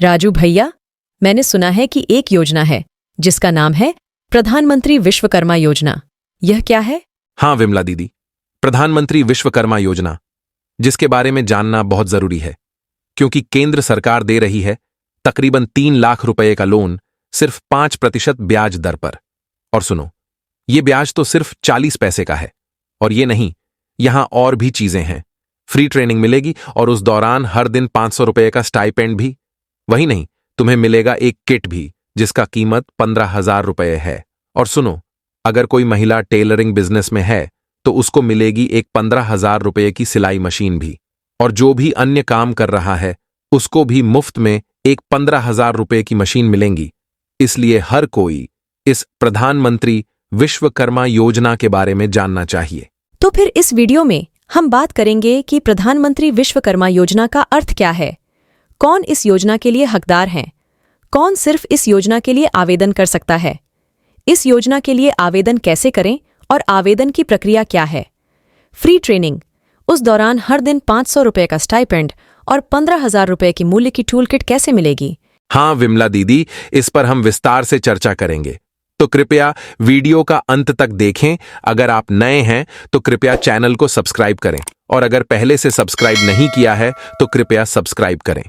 राजू भैया, मैंने सुना है कि एक योजना है जिसका नाम है प्रधानमंत्री विश्वकर्मा योजना। यह क्या है? हाँ विमला दीदी, प्रधानमंत्री विश्वकर्मा योजना, जिसके बारे में जानना बहुत जरूरी है क्योंकि केंद्र सरकार दे रही है तकरीबन 3 लाख रुपए का लोन सिर्फ 5% ब्याज दर पर। और सुनो, ये ब्याज तो सिर्फ 40 पैसे का है। और ये नहीं, यहां और भी चीजें हैं। फ्री ट्रेनिंग मिलेगी और उस दौरान हर दिन 500 रुपए का स्टाइपेंड भी। वही नहीं, तुम्हें मिलेगा एक किट भी जिसका कीमत 15,000 रुपए है। और सुनो, अगर कोई महिला टेलरिंग बिजनेस में है तो उसको मिलेगी एक 15,000 रुपए की सिलाई मशीन भी। और जो भी अन्य काम कर रहा है उसको भी मुफ्त में एक 15,000 रुपए की मशीन मिलेंगी। इसलिए हर कोई इस प्रधानमंत्री विश्वकर्मा योजना के बारे में जानना चाहिए। तो फिर इस वीडियो में हम बात करेंगे कि प्रधानमंत्री विश्वकर्मा योजना का अर्थ क्या है, कौन इस योजना के लिए हकदार हैं, कौन सिर्फ इस योजना के लिए आवेदन कर सकता है, इस योजना के लिए आवेदन कैसे करें और आवेदन की प्रक्रिया क्या है, फ्री ट्रेनिंग, उस दौरान हर दिन 500 रुपए का स्टाइपेंड और 15,000 रुपए की मूल्य की टूल किट कैसे मिलेगी। हाँ विमला दीदी, इस पर हम विस्तार से चर्चा करेंगे, तो कृपया वीडियो का अंत तक देखें। अगर आप नए हैं तो कृपया चैनल को सब्सक्राइब करें और अगर पहले से सब्सक्राइब नहीं किया है तो कृपया सब्सक्राइब करें।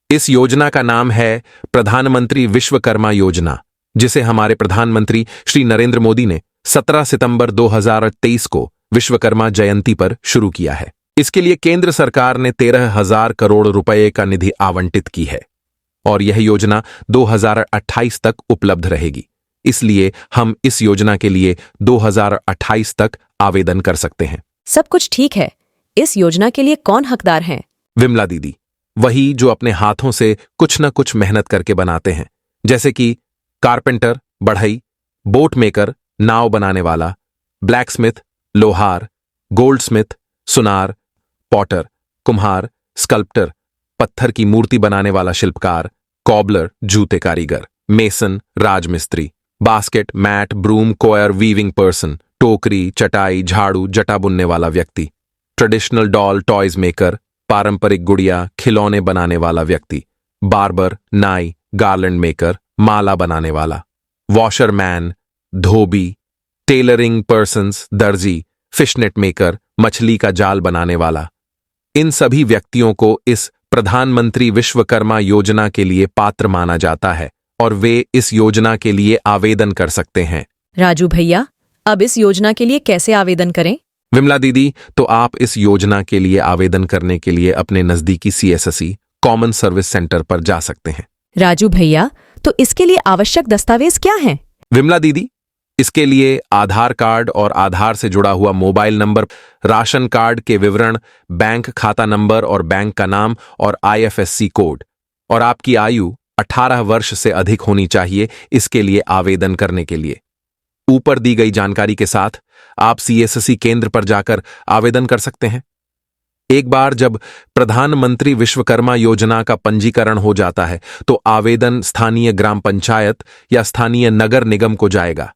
इस योजना का नाम है प्रधानमंत्री विश्वकर्मा योजना, जिसे हमारे प्रधानमंत्री श्री नरेंद्र मोदी ने 17 सितंबर 2023 को विश्वकर्मा जयंती पर शुरू किया है। इसके लिए केंद्र सरकार ने 13,000 करोड़ रुपए का निधि आवंटित की है और यह योजना 2028 तक उपलब्ध रहेगी। इसलिए हम इस योजना के लिए 2028 तक आवेदन कर सकते हैं। सब कुछ ठीक है, इस योजना के लिए कौन हकदार हैं? विमला दीदी, वही जो अपने हाथों से कुछ न कुछ मेहनत करके बनाते हैं, जैसे कि कारपेंटर, बढ़ई, बोट मेकर, नाव बनाने वाला, ब्लैकस्मिथ, लोहार, गोल्डस्मिथ, सुनार, पॉटर, कुम्हार, स्कल्प्टर, पत्थर की मूर्ति बनाने वाला शिल्पकार, कॉबलर, जूते कारीगर, मेसन, राजमिस्त्री, बास्केट, मैट, ब्रूम, कोयर, वीविंग पर्सन, टोकरी, चटाई, झाड़ू, जटा बुनने वाला व्यक्ति, ट्रेडिशनल डॉल टॉयज मेकर, पारंपरिक गुड़िया, खिलौने बनाने वाला व्यक्ति, बार्बर, नाई, गार्लैंड मेकर, माला बनाने वाला, वॉशरमैन, धोबी, टेलरिंग पर्सन्स, दर्जी, फिशनेट मेकर, मछली का जाल बनाने वाला। इन सभी व्यक्तियों को इस प्रधानमंत्री विश्वकर्मा योजना के लिए पात्र माना जाता है और वे इस योजना के लिए आवेदन कर सकते हैं। राजू भैया, अब इस योजना के लिए कैसे आवेदन करें? विमला दीदी, तो आप इस योजना के लिए आवेदन करने के लिए अपने नजदीकी CSSE कॉमन सर्विस सेंटर पर जा सकते हैं। राजू भैया, तो इसके लिए आवश्यक दस्तावेज क्या हैं? विमला दीदी, इसके लिए आधार कार्ड और आधार से जुड़ा हुआ मोबाइल नंबर, राशन कार्ड के विवरण, बैंक खाता नंबर और बैंक का नाम और IFSC कोड, और आपकी आयु 18 वर्ष से अधिक होनी चाहिए इसके लिए आवेदन करने के लिए। ऊपर दी गई जानकारी के साथ आप CSSE केंद्र पर जाकर आवेदन कर सकते हैं। एक बार जब प्रधानमंत्री विश्वकर्मा योजना का पंजीकरण हो जाता है तो आवेदन स्थानीय ग्राम पंचायत या स्थानीय नगर निगम को जाएगा।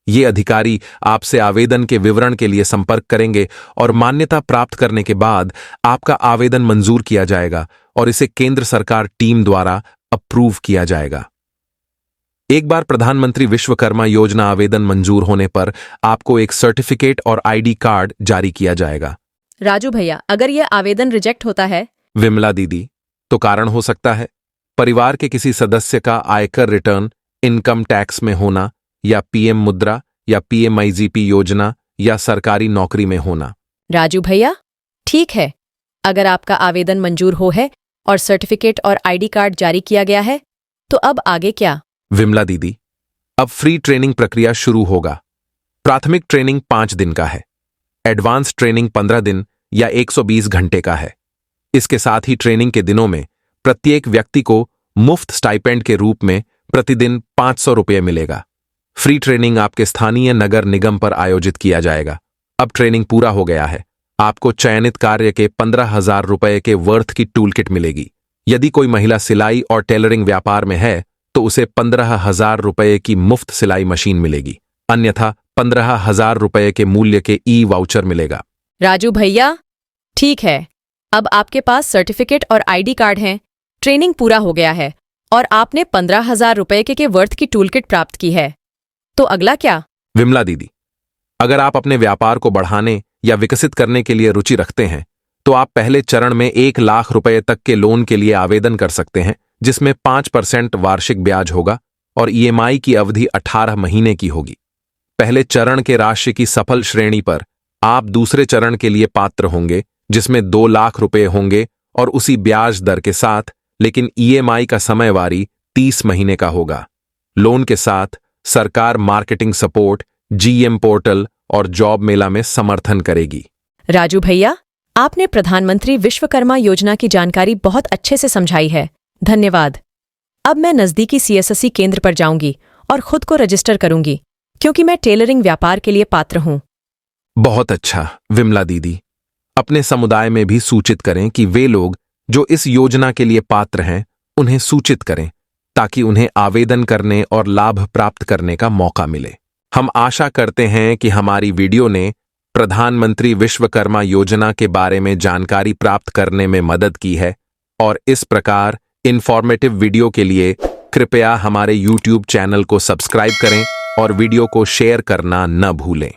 ये अधिकारी आपसे आवेदन के विवरण के लिए संपर्क करेंगे और मान्यता प्राप्त करने के बाद आपका आवेदन मंजूर किया जाएगा और इसे केंद्र सरकार टीम द्वारा अप्रूव किया जाएगा। एक बार प्रधानमंत्री विश्वकर्मा योजना आवेदन मंजूर होने पर आपको एक सर्टिफिकेट और ID कार्ड जारी किया जाएगा। राजू भैया, अगर यह आवेदन रिजेक्ट होता है? विमला दीदी, तो कारण हो सकता है परिवार के किसी सदस्य का आयकर रिटर्न इनकम टैक्स में होना, या PM मुद्रा या PMIGP योजना या सरकारी नौकरी में होना। राजू भैया, ठीक है, अगर आपका आवेदन मंजूर हो है और सर्टिफिकेट और ID कार्ड जारी किया गया है तो अब आगे क्या? विमला दीदी, अब फ्री ट्रेनिंग प्रक्रिया शुरू होगा। प्राथमिक ट्रेनिंग 5 दिन का है, एडवांस ट्रेनिंग 15 दिन या 120 घंटे का है। इसके साथ ही ट्रेनिंग के दिनों में प्रत्येक व्यक्ति को मुफ्त स्टाइपेंड के रूप में प्रतिदिन 500 रुपये मिलेगा। फ्री ट्रेनिंग आपके स्थानीय नगर निगम पर आयोजित किया जाएगा। अब ट्रेनिंग पूरा हो गया है, आपको चयनित कार्य के 15,000 रुपये के वर्थ की टूल किट मिलेगी। यदि कोई महिला सिलाई और टेलरिंग व्यापार में है तो उसे 15,000 रुपये की मुफ्त सिलाई मशीन मिलेगी, अन्यथा 15,000 रुपये के मूल्य के वाउचर मिलेगा। राजू भैया, ठीक है, अब आपके पास सर्टिफिकेट और ID कार्ड हैं, ट्रेनिंग पूरा हो गया है और आपने 15,000 रुपए के वर्थ की टूल किट प्राप्त की है। तो अगला क्या? विमला दीदी, अगर आप अपने व्यापार को बढ़ाने या विकसित करने के लिए रुचि रखते हैं तो आप पहले चरण में 1,00,000 रुपए तक के लोन के लिए आवेदन कर सकते हैं, जिसमें 5% वार्षिक ब्याज होगा और ईएमआई की अवधि 18 महीने की होगी। पहले चरण के राशि की सफल श्रेणी पर आप दूसरे चरण के लिए पात्र होंगे, जिसमें 2,00,000 रुपए होंगे और उसी ब्याज दर के साथ, लेकिन ईएमआई का समयवारी 30 महीने का होगा। लोन के साथ सरकार मार्केटिंग सपोर्ट, जीएम पोर्टल और जॉब मेला में समर्थन करेगी। राजू भैया, आपने प्रधानमंत्री विश्वकर्मा योजना की जानकारी बहुत अच्छे से समझाई है। धन्यवाद। अब मैं नज़दीकी सीएससी केंद्र पर जाऊंगी और खुद को रजिस्टर करूंगी, क्योंकि मैं टेलरिंग व्यापार के लिए पात्र हूं। बहुत अच्छा विमला दीदी, अपने समुदाय में भी सूचित करें कि वे लोग जो इस योजना के लिए पात्र हैं उन्हें सूचित करें, ताकि उन्हें आवेदन करने और लाभ प्राप्त करने का मौका मिले। हम आशा करते हैं कि हमारी वीडियो ने प्रधानमंत्री विश्वकर्मा योजना के बारे में जानकारी प्राप्त करने में मदद की है, और इस प्रकार इंफॉर्मेटिव वीडियो के लिए कृपया हमारे YouTube चैनल को सब्सक्राइब करें और वीडियो को शेयर करना न भूलें।